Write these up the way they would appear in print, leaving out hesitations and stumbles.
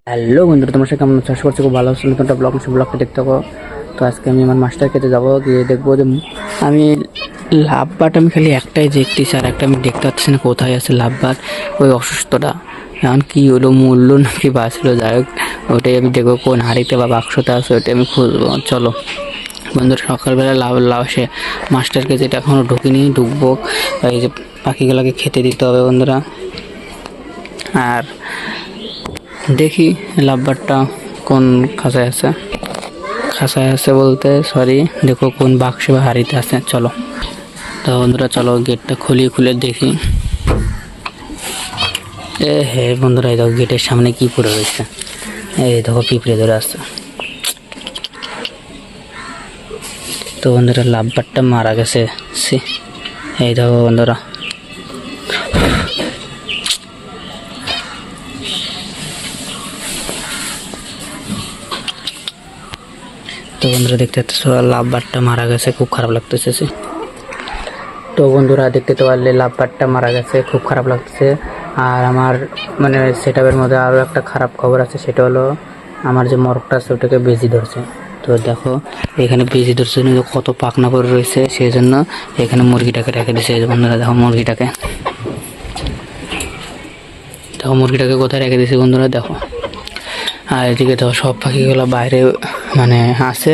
Hello বন্ধুরা, তোমার সাথে কেমন চাষ করছে? খুব ভালো হচ্ছে। নতুন একটা ব্লগটা দেখতে পাবো। তো আজকে আমি আমার মাস্টার খেতে যাবো, গিয়ে দেখবো যে আমি লাভ বাট আমি খালি একটাই দেখতেছি, আর একটা আমি দেখতে পাচ্ছি না কোথায় আছে লাভ বাট। ওই অসুস্থটা এখন কি হলো, মূল্য নাকি বাঁচলো, যাই হোক ওটাই আমি দেখবো কোন হাড়িতে বা বাক্সতে আছে, ওইটাই আমি খুঁজবো। চলো বন্ধুরা, সকালবেলা লাভ সে মাস্টারকে যেটা এখনও ঢুকবো। এই যে পাখিগুলোকে খেতে দিতে হবে বন্ধুরা। আর দেখি লাভবারটা কোন খাঁচায় আছে বলতে সরি, দেখো কোন বাক্সে বা হাড়িতে আছে। চলো তো বন্ধুরা, চলো গেটটা খুলে দেখি। হে বন্ধুরা, এই দেখো গেটের সামনে কি পড়ে রয়েছে। এই দেখো পিঁপড়ে ধরে আসছে। তো বন্ধুরা, লাভবারটা মারা গেছে। এই দেখো বন্ধুরা, তো বন্ধুরা দেখতে পাচ্ছ লাভবারটা মারা গেছে, খুব খারাপ লাগতেছে। তো বন্ধুরা দেখতে তো পারলে লাভবারটা মারা গেছে, খুব খারাপ লাগতেছে। আর আমার মানে সেটআপের মধ্যে আরও একটা খারাপ খবর আছে, সেটা হলো আমার যে মরগটা আছে ওটাকে বেজি ধরছে। তো দেখো এখানে বেজি ধরছে, কত পাখনা করে রয়েছে, সেই জন্য এখানে মুরগিটাকে রেখে দিয়েছে। বন্ধুরা দেখো মুরগিটাকে কোথায় রেখে দিয়েছে বন্ধুরা দেখো। আর এদিকে দেখো সব পাখিগুলো বাইরে মানে আছে,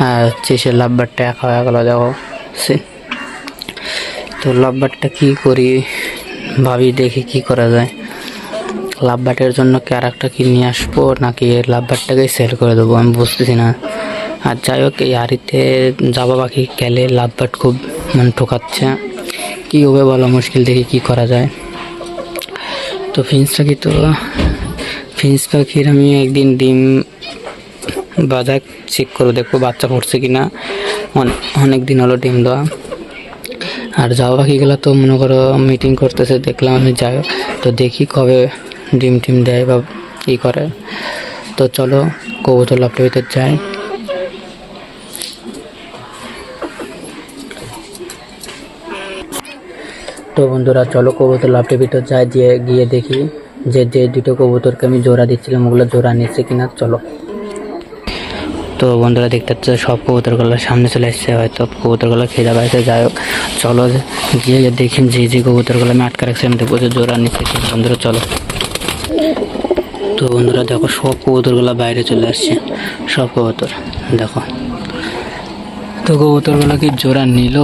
আর সে লাভবারটা একা হয়ে গেলো দেখো। তো লাভবারটা কি করি ভাবি, দেখি কি করা যায়। লাভবাটের জন্য কি আর একটা কি নিয়ে আসবো, নাকি লাভবারটাকেই সেল করে দেবো, আমি বুঝতেছি না। আর যাই হোক, এই হাড়িতে জাবা পাখি গেলে লাভবাট খুব মানে ঠকাচ্ছে, কী হবে বলো, মুশকিল, দেখি কি করা যায়। তো ফিন্স পাখির আমি একদিন ডিম বাজার চেক করে দেখবো বাচ্চা পড়ছে কিনা। অনেক দিন হলো ডিম দেওয়া। আর জাবা পাখিগুলো তো মনে করো মিটিং করতেছে দেখলাম আমি, যাই তো দেখি কবে ডিম দেয় বা ই করে। তো চলো কবুতর লাফটার ভিতর যাই। তো বন্ধুরা চলো কবুতর লাফটার ভিতর যাই, গিয়ে দেখি যে দুটো কবুতরকে আমি জোড়া দিচ্ছিলাম ওগুলো জোড়া নিচ্ছে কিনা। চলো তো বন্ধুরা দেখতে পাচ্ছ সব কবুতরগুলো সামনে চলে এসছে, হয়তো কবুতরগুলো খেয়ে যাবে। যাই হোক চলো গিয়ে দেখি যে কবুতরগুলো আমি আটকা রাখছি, আমি দেখবো যে জোড়া নিচ্ছে কিনা। বন্ধুরা চলো। তো বন্ধুরা দেখো সব কবুতরগুলো বাইরে চলে আসছে, সব কবুতর দেখো। তো কবুতরগুলো কি জোড়া নিল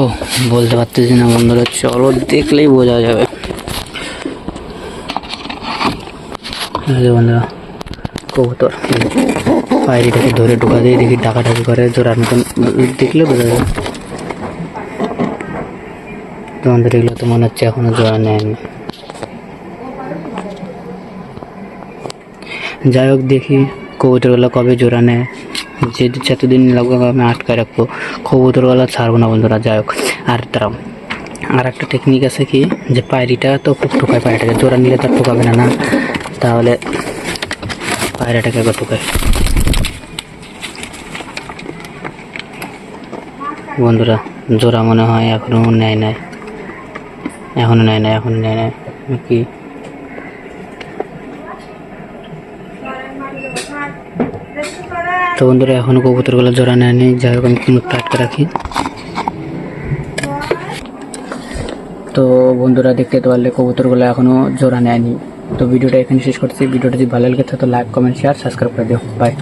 বলতে পারতেছি না বন্ধুরা, চলো দেখলেই বোঝা যাবে। বন্ধুরা কবুতর পায়রিটাকে ধরে ঢোকা দিয়ে দেখি ডাকাডাকি করে, জোড়ার মতন দেখলে বোঝা যাবে। তোমাদের এগুলো তো মনে হচ্ছে এখনো জোড়া নেয়নি। যাই হোক দেখি কবুতরগুলো কবে জোড়া নেয়, যতদিন লাগবে আমি আটকায় রাখবো, কবুতরগুলো ছাড়বো না বন্ধুরা। যাই হোক আর তারাও আর একটা টেকনিক আছে কি, যে পায়রিটা তো খুব ঠোকায়, পায়রাটাকে জোড়া নিলে তার ঠোকাবে না, তাহলে পায়রাটাকে একবার ঠোকায়। বন্ধুরা জোড়া মনে হয় এখনো নেয় নাই কি। তো বন্ধুরা এখনো কবুতরগুলো জোড়া নেয়নি, যাই হোক আমি মুখটা আটকে রাখি। তো বন্ধুরা দেখতে পারলে কবুতরগুলো এখনো জোড়া নেয়নি। তো ভিডিওটা এখানে শেষ করছি। ভিডিওটা যদি ভালো লাগে তো লাইক কমেন্ট শেয়ার সাবস্ক্রাইব করে দিও। বাই।